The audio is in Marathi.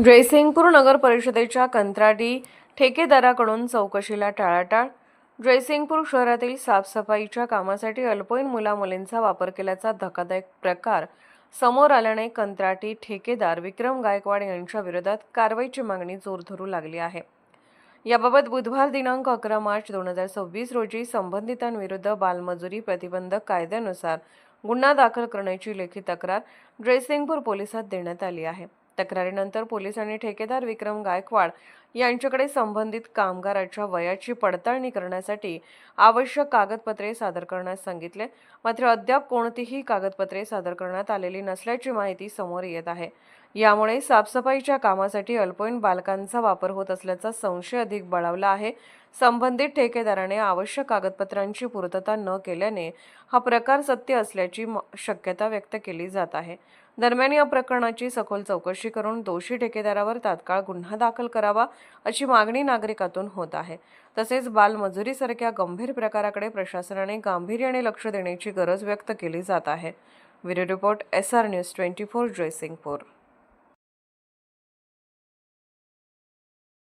जयसिंगपूर नगर परिषदेच्या कंत्राटी ठेकेदाराकडून चौकशीला टाळाटाळ. जयसिंगपूर शहरातील साफसफाईच्या कामासाठी अल्पवयीन मुलामुलींचा वापर केल्याचा धक्कादायक प्रकार समोर आल्याने कंत्राटी ठेकेदार विक्रम गायकवाड यांच्या विरोधात कारवाईची मागणी जोर धरू लागली आहे. याबाबत बुधवार दिनांक 11 मार्च 2026 रोजी संबंधितांविरुद्ध बालमजुरी प्रतिबंधक कायद्यानुसार गुन्हा दाखल करण्याची लेखी तक्रार जयसिंगपूर पोलिसात देण्यात आली आहे. तक्रारीनंतर पोलिसांनी ठेकेदार विक्रम गायकवाड यांच्याकडे संबंधित कामगाराच्या वयाची पडताळणी करण्यासाठी आवश्यक कागदपत्रे सादर करण्यास सांगितले. मात्र अद्याप कोणतीही कागदपत्रे सादर करण्यात आलेली नसल्याची माहिती समोर येत आहे. यामुळे साफसफाईच्या कामासाठी अल्पवयीन बालकांचा वापर होत असल्याचा संशय अधिक बळावला आहे. संबंधित ठेकेदाराने आवश्यक कागदपत्रांची पूर्तता न केल्याने हा प्रकार सत्य असल्याची शक्यता व्यक्त केली जात आहे. दरम्यान या प्रकरणाची सखोल चौकशी करून दोषी ठेकेदारावर तात्काळ गुन्हा दाखल करावा अशी मागणी नागरिकांतून होत आहे. तसेच बालमजुरीसारख्या गंभीर प्रकाराकडे प्रशासनाने गांभीर्याने लक्ष देण्याची गरज व्यक्त केली जात आहे. Bureau report SR news 24 Jaysingpur.